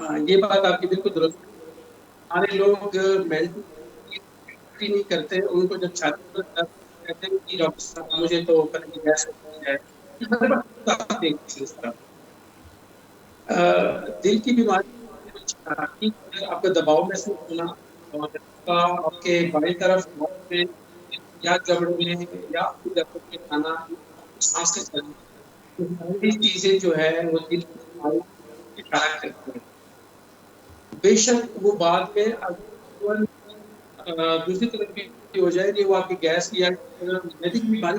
یہ بات آپ کی بالکل درست ہے. ہمارے لوگ میڈیکل نہیں کرتے، ان کو جب چھاتی میں درد کہتے ہیں کہ ڈاکٹر صاحب مجھے تو پتہ نہیں گیس ہوتی ہے. ہمارے پاس بات نہیں ہے اس طرح. دل کی بیماری آپ کا دباؤ محسوس ہونا، اور آپ کے بائیں طرف میں یا جبڑوں میں یا آپ کی گردن میں کھانا، سانس کے چلنا، یہ ساری چیزیں جو ہے وہ دل کی بیماری کی اشارہ کرتی ہیں. بے شک وہ بعد میں دوسری طرف بھی ہو جائے کہ وہ آپ کی گیس یا میدے کی بیماری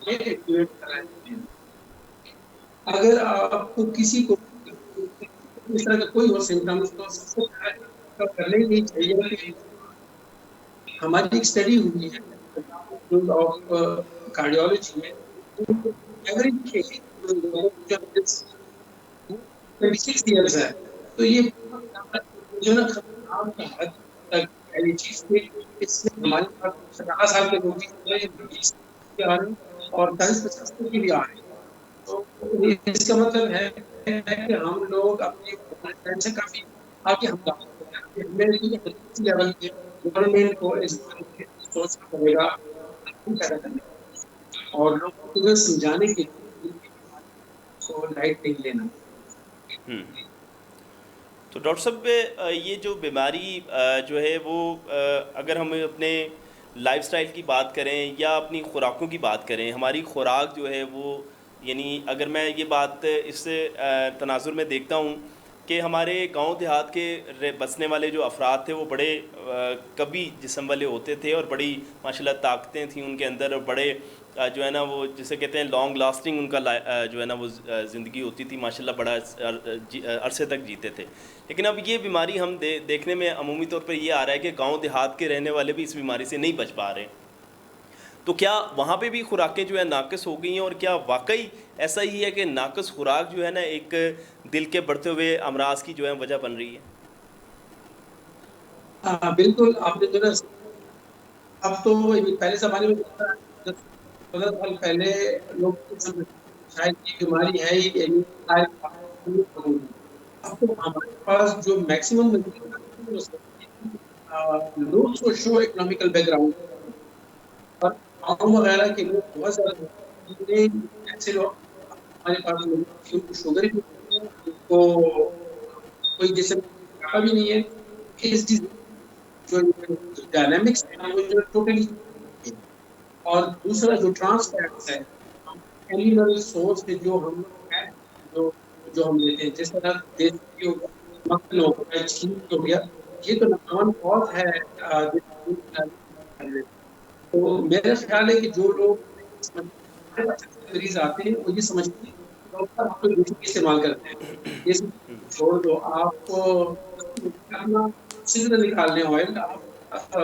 ایکٹیویٹ کر رہے ہیں. اگر آپ کو کسی کو اس طرح کا کوئی اور سمٹمس تو سب سے پہلے کرنے ہی نہیں چاہیے کہ ہماری ایک اسٹڈی ہوئی ہے آف کارڈیولوجی میں. ایوریج ایئرس ہے، تو یہ جو نا خطرناک حد تک ہے یہ چیز کہ اس سے ہمارے پاس 50 سال کے لوگ بھی ہیں، 20 کے آ رہے ہیں اور 40-50 کے بھی آ رہے ہیں. تو اس کا مطلب ہے کہ ہم لوگ اپنے سے کافی آگے ہم لیول پہ گورنمنٹ کو اس بارے میں سوچنا پڑے گا اور لوگوں کو سمجھانے کے لیے کو لائٹ نہیں لینا. ہوں. تو ڈاکٹر صاحب یہ جو بیماری جو ہے وہ اگر ہم اپنے لائف سٹائل کی بات کریں یا اپنی خوراکوں کی بات کریں، ہماری خوراک جو ہے وہ یعنی اگر میں یہ بات اس سے تناظر میں دیکھتا ہوں کہ ہمارے گاؤں دیہات کے بسنے والے جو افراد تھے وہ بڑے کبھی جسم والے ہوتے تھے اور بڑی ماشاءاللہ طاقتیں تھیں ان کے اندر، اور بڑے جو ہے نا وہ جسے کہتے ہیں لانگ لاسٹنگ ان کا جو ہے نا وہ زندگی ہوتی تھی، ماشاءاللہ بڑا عرصے تک جیتے تھے. لیکن اب یہ بیماری ہم دیکھنے میں عمومی طور پر یہ آ رہا ہے کہ گاؤں دیہات کے رہنے والے بھی اس بیماری سے نہیں بچ پا رہے. تو کیا وہاں پہ بھی خوراکیں جو ہے ناقص ہو گئی ہیں، اور کیا واقعی ایسا ہی ہے کہ ناقص خوراک جو ہے نا ایک دل کے بڑھتے ہوئے امراض کی جو ہے وجہ بن رہی ہے؟ بالکل آپ نے جو نا اب تو پہلے زمانے میں 15 سال پہلے لوگ شاید یہ بیماری ہے ہی نہیں. اب تو ہمارے پاس جو میکسیمم لوگ کو شو اکنامیکل بیک گراؤنڈ اور گاؤں وغیرہ کے لوگ بہت زیادہ ایسے لوگ ہمارے پاس شوگر کو کوئی جسم بھی نہیں ہے. جو ڈائنامکس ٹوٹلی. اور دوسرا جو ٹرانس فیٹس ہے اینیمل سورس سے جو ہم جو ہم لیتے ہیں، جس طرح دیسی ہو گیا، مکھن ہو گیا، چیز ہو گیا، یہ تو نقصان بہت ہے. تو میرا خیال ہے کہ جو لوگ مریض آتے ہیں وہ یہ سمجھتے ہیں ڈاکٹر آپ کو استعمال کرتے ہیں، یہ چھوڑ دو. آپ کو سندھ نکالنے آئل آپ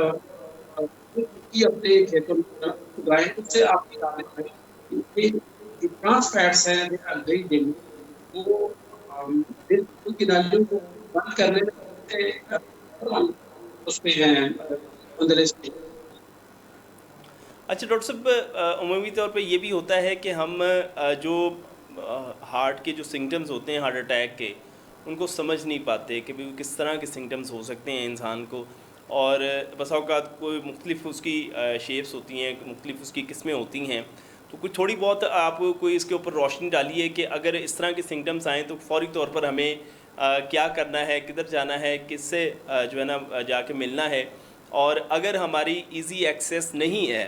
اپنے کھیتوں میں اگائیں، اس سے آپ نکالیں. جو ٹرانس فیٹس ہیں وہ دل کی نالیوں کو بند کرنے میں اس میں ہیں مندرج. اچھا ڈاکٹر صاحب، عمومی طور پہ یہ بھی ہوتا ہے کہ ہم جو ہارٹ کے جو سمٹمز ہوتے ہیں ہارٹ اٹیک کے، ان کو سمجھ نہیں پاتے کہ بھی کس طرح کے سمٹمز ہو سکتے ہیں انسان کو، اور بسا اوقات کوئی مختلف اس کی شیپس ہوتی ہیں، مختلف اس کی قسمیں ہوتی ہیں. تو کچھ تھوڑی بہت آپ کوئی اس کے اوپر روشنی ڈالیے کہ اگر اس طرح کے سمٹمز آئیں تو فوری طور پر ہمیں کیا کرنا ہے، کدھر جانا ہے، کس سے جو ہے نا جا کے ملنا ہے. اور اگر ہماری ایزی ایکسیس نہیں ہے،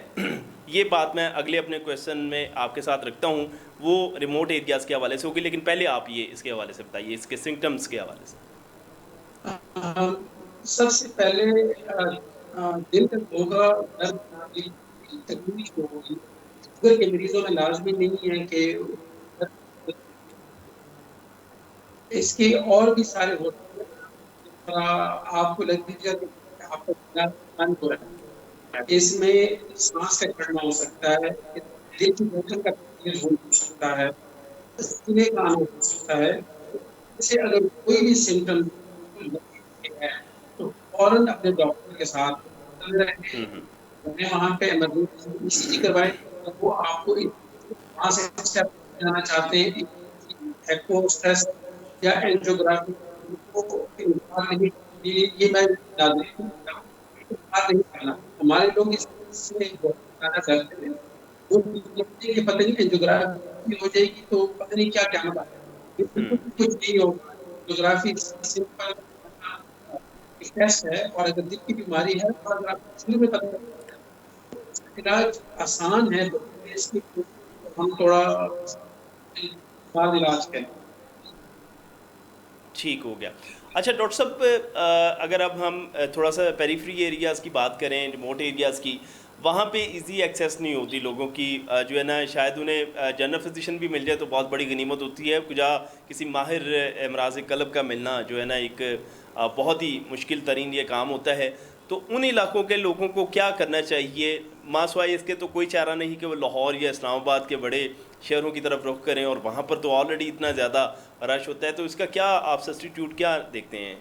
یہ بات میں اگلے اپنے کویشچن میں آپ کے ساتھ رکھتا ہوں، وہ ریموٹ ایریاز کے حوالے سے ہوگی، لیکن پہلے آپ یہ اس کے حوالے سے بتائیے، اس کے سمٹمز کے حوالے سے. سب سے پہلے دل کا دھوکہ درد تکلیف ہوگی. شوگر کے مریضوں میں لازمی نہیں ہے کہ اس کے اور بھی سارے ہوتے ہیں. آپ کو لگے گا کہ آپ کا بند ہو رہا ہے، اس میں سانس کا چڑھنا ہو سکتا ہے، دل کی دھڑکن کا تیز ہو سکتا ہے، سینے کا آنا ہو سکتا ہے. جیسے اگر کوئی بھی سمٹم ہے تو فوراً اپنے ڈاکٹر کے ساتھ وہاں پہ ایمرجنسی کروائیں. وہ آپ کو وہاں سے جانا چاہتے ہیں یا اینجیوگرافی ان کو انکار نہیں، یہ میں ناظرین کو کہتا ہوں، انکار نہیں کرنا. ہمارے لوگ اس سے بہت زیادہ ڈرتے ہیں. وہ سوچتے ہیں کہ پتہ نہیں اینجیوگرافی ہو جائے گی تو پتہ نہیں کیا کیا ہوگا. یہ بالکل کچھ نہیں ہوگا. اینجیوگرافی سمپل ٹیسٹ ہے، اور اگر دل کی بیماری ہے اور اگر آپ کو شروع میں پتہ چلتا ہے اس کا علاج آسان ہے، اس کی ہم تھوڑا بعد علاج کریں. ٹھیک ہو گیا. اچھا ڈاکٹر صاحب، اگر اب ہم تھوڑا سا پیریفری ایریاز کی بات کریں، ریموٹ ایریاز کی، وہاں پہ ایزی ایکسیس نہیں ہوتی لوگوں کی، جو ہے نا شاید انہیں جنرل فزیشین بھی مل جائے تو بہت بڑی غنیمت ہوتی ہے، کجا کسی ماہر امراض قلب کا ملنا جو ہے نا ایک بہت ہی مشکل ترین یہ کام ہوتا ہے. تو ان علاقوں کے لوگوں کو کیا کرنا چاہیے؟ ماں سوائے اس کے تو کوئی چارہ نہیں کہ وہ لاہور یا اسلام آباد کے بڑے شہروں کی طرف رخ کریں، اور وہاں پر تو آلریڈی اتنا زیادہ رش ہوتا ہے. تو اس کا کیا آپ سبسٹیٹیوٹ کیا دیکھتے ہیں؟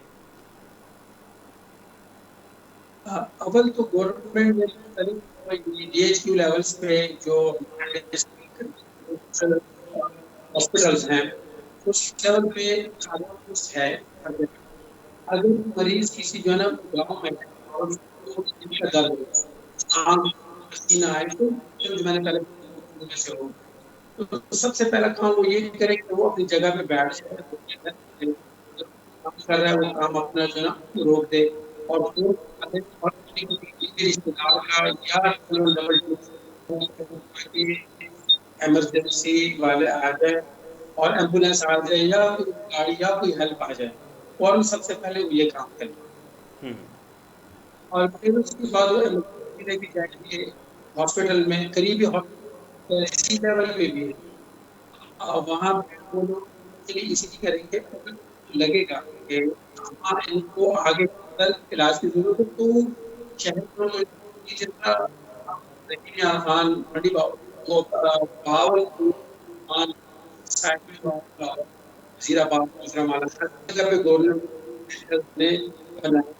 اول تو گورنمنٹ نے ڈی ایچ کیو لیولس پہ جو ہاسپٹلس ہیں اس لیول پہ ہے. اگر مریض کسی جو ہے نا گاؤں میں ہے اور اس کو دل کا درد ہو، آنکھ پسینہ آئے، تو جو میں نے پہلے سے ہو، تو سب سے پہلا کام وہ یہ کرے کہ وہ اپنی جگہ پہ بیٹھ جائے، کام کر رہا ہے وہ کام اپنا جو ہے نا روک دے، اور رشتے دار کا یا ایمرجنسی والے آ جائے اور ایمبولینس آ جائے یا کوئی گاڑی یا کوئی ہیلپ آ جائے، فوراً سب سے پہلے وہ یہ کام کرے. اور پھر اس کے بعد وہ ایمرجنسی لے کے جائیں گے ہاسپٹل میں، قریبی ہاسپٹل سی لیول پہ بھی ہے، وہاں پہ وہ لوگ اسی کریں گے. لگے گا کہ ہاں ان کو آگے علاج کی ضرورت ہے تو شہر میں جتنا خان منڈی بہاول وزیر آباد گجرامالا ہر جگہ پہ گورنمنٹ نے بنایا.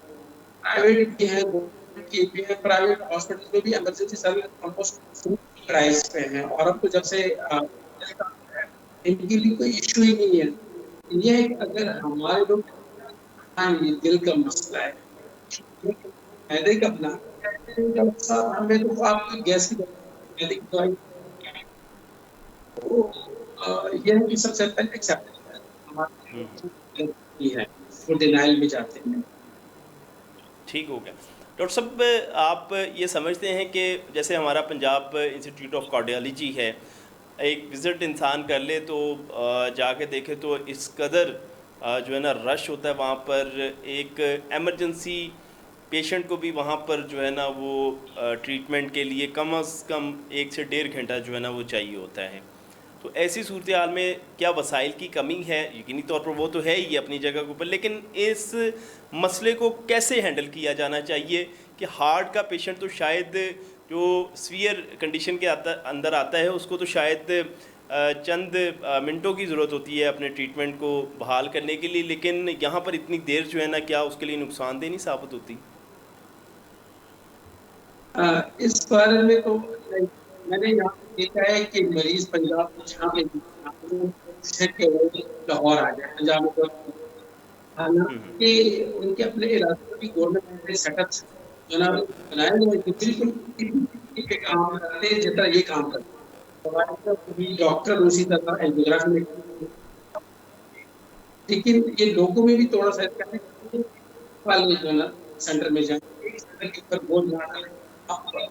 پرائیویٹ بھی ہیں، گورنمنٹ کی بھی ہیں، پرائیویٹ ہاسپٹل میں بھی emergency service almost free price پہ ہیں. اور اب تو جب سے ان کے لیے کوئی ایشو ہی نہیں ہے. یہ ہے کہ اگر ہمارے لوگ یہ دل کا مسئلہ ہے، فائدے کا بنا ہمیں تو آپ کی گیس کی دوائی یہ ہے کہ سب سے پہلے ایکسیپٹ ہے، وہ ڈینائل میں جاتے ہیں. ٹھیک ہو گیا. ڈاکٹر صاحب، آپ یہ سمجھتے ہیں کہ جیسے ہمارا پنجاب انسٹیٹیوٹ آف کارڈیالوجی ہے، ایک وزٹ انسان کر لے تو جا کے دیکھے تو اس قدر جو ہے نا رش ہوتا ہے وہاں پر، ایک ایمرجنسی پیشنٹ کو بھی وہاں پر جو ہے نا وہ ٹریٹمنٹ کے لیے کم از کم 1 سے 1.5 گھنٹہ جو ہے نا وہ چاہیے ہوتا ہے. تو ایسی صورتحال میں کیا وسائل کی کمی ہے؟ یقینی طور پر وہ تو ہے ہی اپنی جگہ کے اوپر، لیکن اس مسئلے کو کیسے ہینڈل کیا جانا چاہیے کہ ہارٹ کا پیشنٹ تو شاید جو سویئر کنڈیشن کے اندر آتا ہے اس کو تو شاید چند منٹوں کی ضرورت ہوتی ہے اپنے ٹریٹمنٹ کو بحال کرنے کے لیے، لیکن یہاں پر اتنی دیر جو ہے نا کیا اس کے لیے نقصان دہ نہیں ثابت ہوتی؟ اس بارے میں تو میں نے یہاں پہ دیکھا ہے کہ مریض پنجاب میں جہاں پہ لاہور آ جائے، پنجاب میں حالانکہ ان کے اپنے علاقے میں بھی گورنمنٹ نے سیٹ اپ جو نا بنائے ہوئے ہیں، بالکل کام کرتے ہیں جتنا یہ کام کرتے ہیں ڈاکٹر اسی طرح اینجیوگرافی میں. لیکن یہ لوگوں میں بھی تھوڑا سا والے جو ہے نا سینٹر میں جائیں، ایک سینٹر کے اوپر بول رہا ہے.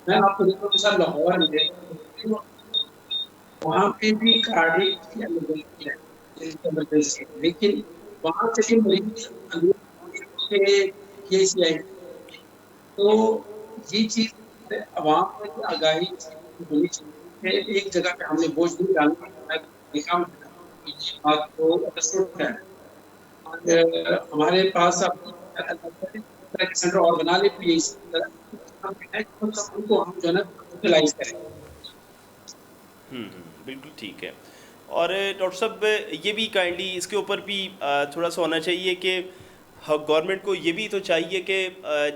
میں آپ کو دیکھوں تو سر لاہور میں وہاں پہ بھی گاڑی کی ایمرجنسی ہے، لیکن وہاں سے بھی مریض تو یہ چیز عوام میں آگاہی ہونی چاہیے. ایک جگہ پہ ہم نے بوجھ نہیں ڈالنا، بات کو ہمارے پاس سینٹر اور بنا لے ان کو ہم جو ہے نا یوٹیلائز کریں. بالکل ٹھیک ہے. اور ڈاکٹر صاحب یہ بھی کائنڈلی اس کے اوپر بھی تھوڑا سا ہونا چاہیے کہ گورنمنٹ کو یہ بھی تو چاہیے کہ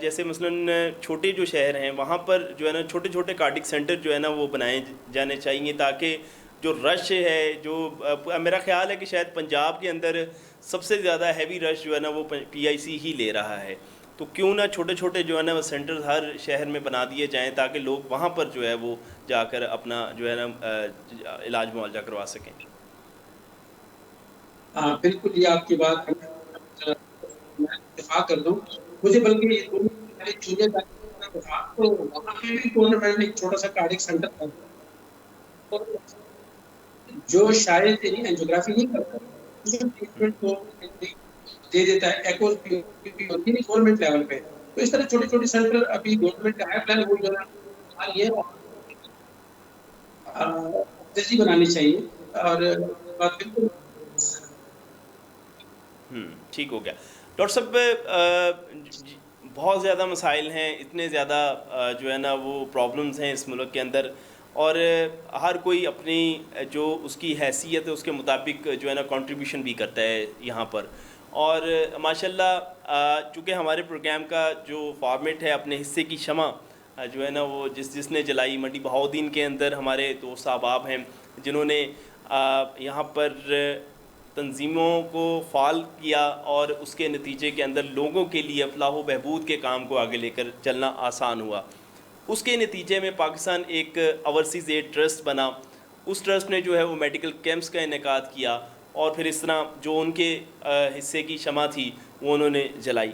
جیسے مثلاً چھوٹے جو شہر ہیں وہاں پر جو ہے نا چھوٹے چھوٹے کارڈک سینٹر جو ہے نا وہ بنائے جانے چاہیے، تاکہ جو رش ہے جو میرا خیال ہے کہ شاید پنجاب کے اندر سب سے زیادہ ہیوی رش جو ہے نا وہ پی آئی سی ہی لے رہا ہے، تو کیوں نہ چھوٹے چھوٹے جو ہے نا وہ سینٹرز ہر شہر میں بنا دیے جائیں تاکہ لوگ وہاں پر جو ہے وہ جا کر اپنا جو ہے نا علاج معالجہ کروا سکیں۔ بالکل، یہ آپ کی بات میں اتفاق کر دوں، مجھے بلکہ یہ دونوں چیزیں اتفاق تو وہاں پہ بھی گورنمنٹ نے ایک چھوٹا سا کارڈک سینٹر تھا جو شاید اینجیوگرافی نہیں کرتا، جو ٹریٹمنٹ کو دے دیتا ہے ایکوز بھی ہوتی ہے گورنمنٹ لیول پہ، تو اس طرح چھوٹے چھوٹے سینٹر ابھی گورنمنٹ کا ہے پلان، وہ جو ہے یہ جلدی بنانی چاہیے، اور بات بالکل ٹھیک ہو گیا ڈاکٹر صاحب۔ بہت زیادہ مسائل ہیں، اتنے زیادہ جو ہے نا وہ پرابلمز ہیں اس ملک کے اندر، اور ہر کوئی اپنی جو اس کی حیثیت ہے اس کے مطابق جو ہے نا کنٹریبیوشن بھی کرتا ہے یہاں پر، اور ماشاءاللہ چونکہ ہمارے پروگرام کا جو فارمیٹ ہے اپنے حصے کی شمع جو ہے نا وہ جس نے جلائی، منڈی بہاؤالدین کے اندر ہمارے دوست احباب ہیں جنہوں نے یہاں پر تنظیموں کو فعال کیا اور اس کے نتیجے کے اندر لوگوں کے لیے فلاح و بہبود کے کام کو آگے لے کر چلنا آسان ہوا۔ اس کے نتیجے میں پاکستان ایک اوورسیز ایڈ ٹرسٹ بنا، اس ٹرسٹ نے جو ہے وہ میڈیکل کیمپس کا انعقاد کیا، اور پھر اس طرح جو ان کے حصے کی شمع تھی وہ انہوں نے جلائی۔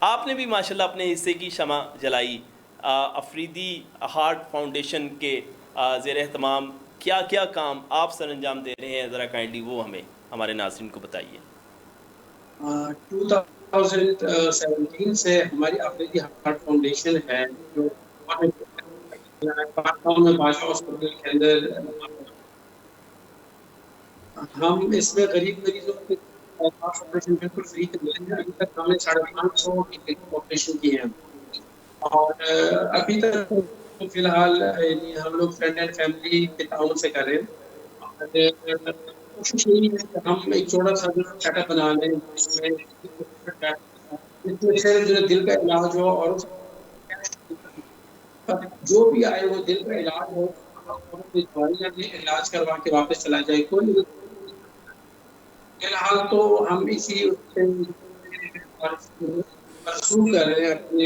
آپ نے بھی ماشاءاللہ اپنے حصے کی شمع جلائی، افریدی ہارٹ فاؤنڈیشن کے زیر اہتمام کیا کیا کام آپ سر انجام دے رہے ہیں، ذرا کائنڈلی وہ ہمارے ناظرین کو بتائیے۔ 2017 سے ہماری افریدی ہارٹ فاؤنڈیشن ہے جو پاکستان میں بادشاہ ہاسپٹل کے اندر، ہم اس میں غریب مریضوں کے آپریشن بالکل فری کرتے ہیں۔ ابھی تک ہم نے 550 آپریشن کیے ہیں، اور ابھی تک فی الحال ہم لوگ فرینڈ اینڈ فیملی کے تعاون سے کر رہے ہیں، اور کوشش یہی ہے کہ ہم ایک چھوٹا سا سیٹ اپ بنا لیں جس میں صرف جو دل کا علاج ہو، اور جو بھی آئے وہ دل کا علاج ہو، دوائیاں بھی علاج کروا کے واپس چلا جائے۔ کوئی فی الحال تو ہم اسی پرسو کر رہے ہیں اپنے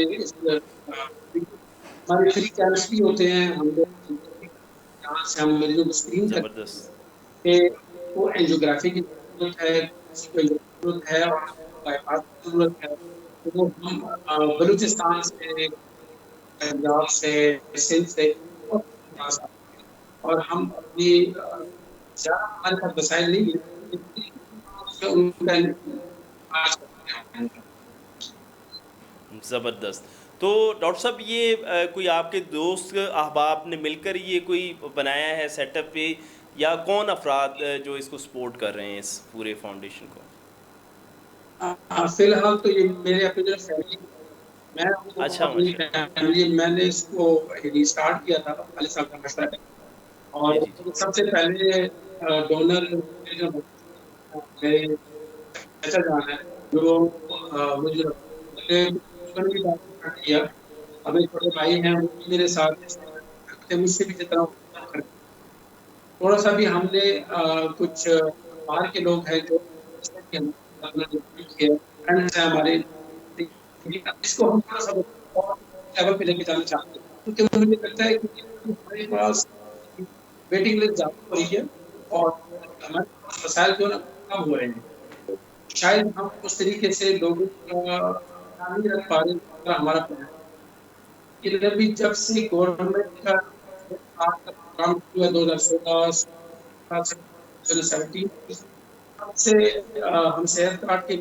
ہمارے فری کیمپس بھی ہوتے ہیں، ہم لوگ یہاں سے ہم مریضوں کو اسکرین کرتے زبردست۔ ہیں کہ وہ اینجیوگرافی کی ضرورت ہے، کسی کو ضرورت ہے اور بائی پاس کی ضرورت ہے، تو ہم بلوچستان سے، پنجاب سے، سندھ سے اور ہم اپنی زیادہ ہمارے پاس وسائل نہیں ہے ان کا علاج کرتے ہیں۔ زبردست۔ تو ڈاکٹر صاحب یہ کوئی آپ کے دوست احباب نے مل کر یہ کوئی بنایا ہے سیٹ اپ پہ، یا کون افراد جو اس کو سپورٹ کر رہے ہیں اس پورے فاؤنڈیشن کو؟ فی الحال تو یہ میرے اپنے جو فیملی، میں اچھا، اپنی ماشاء اللہ۔ فیملی، میں نے اس کو اسٹارٹ کیا تھا والد صاحب کا مشورہ ہے، جی اور جی جی۔ سب سے پہلے ڈونر جو میرے چچا جان ہے، جو مجھے کیا، ابھی چھوٹے بھائی ہیں وہ بھی میرے ساتھ مجھ سے بھی جتنا تھوڑا سا بھی ہم نے کچھ باہر کے لوگ ہیں جو ہمارے اس کو ہم تھوڑا سا لیول پہ لے کے جانا چاہتے ہیں، کیونکہ مجھے لگتا ہے کہ ہمارے پاس ویٹنگ لسٹ زیادہ ہو رہی ہے اور ہمارے پاس وسائل جو ہے کم ہو رہے ہیں، شاید ہم اس طریقے سے لوگوں کا خیال نہیں رکھ پا رہے ہیں۔ ہمارا پلان ہے ابھی جب سے گورنمنٹ کا پروگرام ہوا 2016 2017 سے ہم صحت کارڈ کے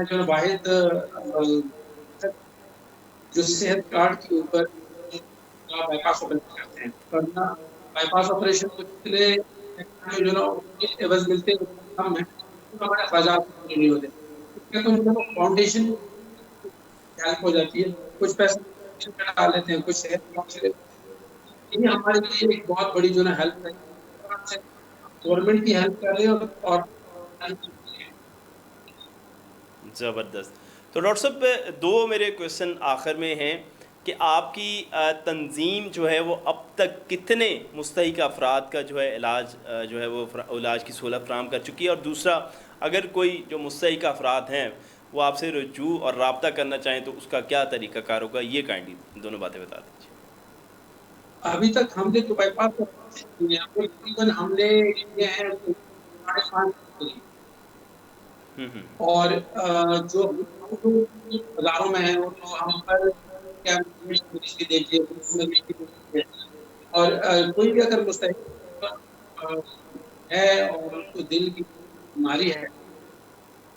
جو واحد جو صحت کارڈ کے اوپر بائی پاس آپریشن کرتے ہیں، ورنہ بائی پاس آپریشن کو جتنے جو نا عوض ملتے ہیں کم ہے، ہمارے اخراجات نہیں ہوتے، فاؤنڈیشن ہیلپ ہو جاتی ہے، کچھ پیسے ڈال لیتے ہیں، کچھ صحت کارڈ سے، یہ ہمارے لیے ایک بہت بڑی جو نا ہیلپ ہے، گورنمنٹ کی ہیلپ کر رہے ہیں اور زبردست۔ تو ڈاکٹر صاحب دو میرے کویشچن آخر میں ہیں کہ آپ کی تنظیم جو ہے وہ اب تک کتنے مستحق افراد کا جو ہے علاج جو ہے وہ علاج کی سہولت فراہم کر چکی ہے، اور دوسرا اگر کوئی جو مستحق افراد ہیں وہ آپ سے رجوع اور رابطہ کرنا چاہیں تو اس کا کیا طریقہ کار ہوگا، یہ کائنڈلی دونوں باتیں بتا دیجیے۔ ابھی تک ہم نے جو بائی پاس تقریباً ہم نے کیے ہیں 5.5 اور جو بازاروں میں ہے وہ تو ہم پر کیا دیکھیے اور کوئی بھی اگر مستحق ہے اور اس کو دل کی بیماری ہے،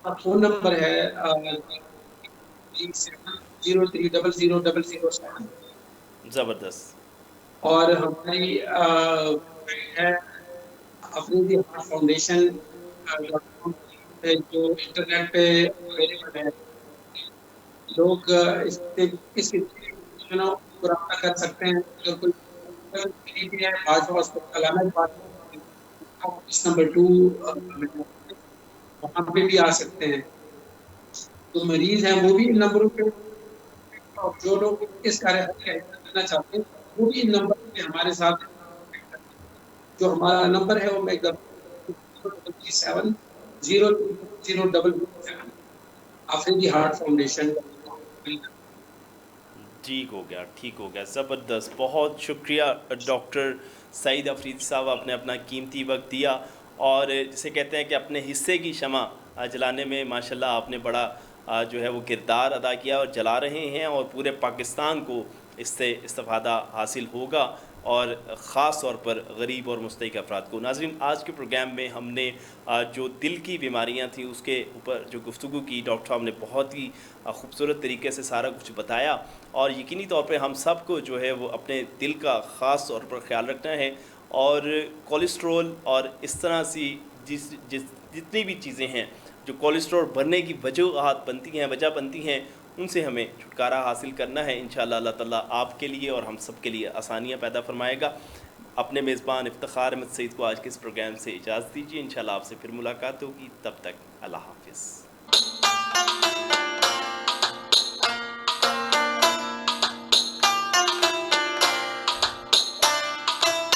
فون نمبر ہے 03000007 زبردست۔ اور ہماری ہے افریدی ہارٹ فاؤنڈیشن جو انٹرنیٹ پہ اویلیبل ہے، لوگ اس کی رابطہ کر سکتے ہیں۔ اگر کوئی ہے باجو ہاسپٹل اس نمبر 2 وہاں پہ بھی آ سکتے ہیں۔ جو مریض ہیں وہ بھی ان نمبروں پہ، اور جو لوگ اس کاریہ کرنا چاہتے ہیں وہ بھی ان نمبر پہ ہمارے ساتھ، جو ہمارا نمبر ہے وہ میں 7 00077 افریدی ہارٹ فاؤنڈیشن۔ ٹھیک ہو گیا، ٹھیک ہو گیا، زبردست، بہت شکریہ ڈاکٹر سعید افریدی صاحب، آپ نے اپنا قیمتی وقت دیا اور جسے کہتے ہیں کہ اپنے حصے کی شمع جلانے میں ماشاءاللہ آپ نے بڑا جو ہے وہ کردار ادا کیا اور جلا رہے ہیں، اور پورے پاکستان کو اس سے استفادہ حاصل ہوگا، اور خاص طور پر غریب اور مستحق افراد کو۔ ناظرین، آج کے پروگرام میں ہم نے جو دل کی بیماریاں تھیں اس کے اوپر جو گفتگو کی، ڈاکٹر صاحب نے بہت ہی خوبصورت طریقے سے سارا کچھ بتایا، اور یقینی طور پہ ہم سب کو جو ہے وہ اپنے دل کا خاص طور پر خیال رکھنا ہے، اور کولیسٹرول اور اس طرح سی جتنی بھی چیزیں ہیں جو کولیسٹرول بڑھنے کی وجہ بنتی ہیں ان سے ہمیں چھٹکارا حاصل کرنا ہے۔ انشاءاللہ اللہ تعالیٰ آپ کے لیے اور ہم سب کے لیے آسانیاں پیدا فرمائے گا۔ اپنے میزبان افتخار احمد سعید کو آج کے اس پروگرام سے اجازت دیجیے، انشاءاللہ آپ سے پھر ملاقات ہوگی، تب تک اللہ حافظ۔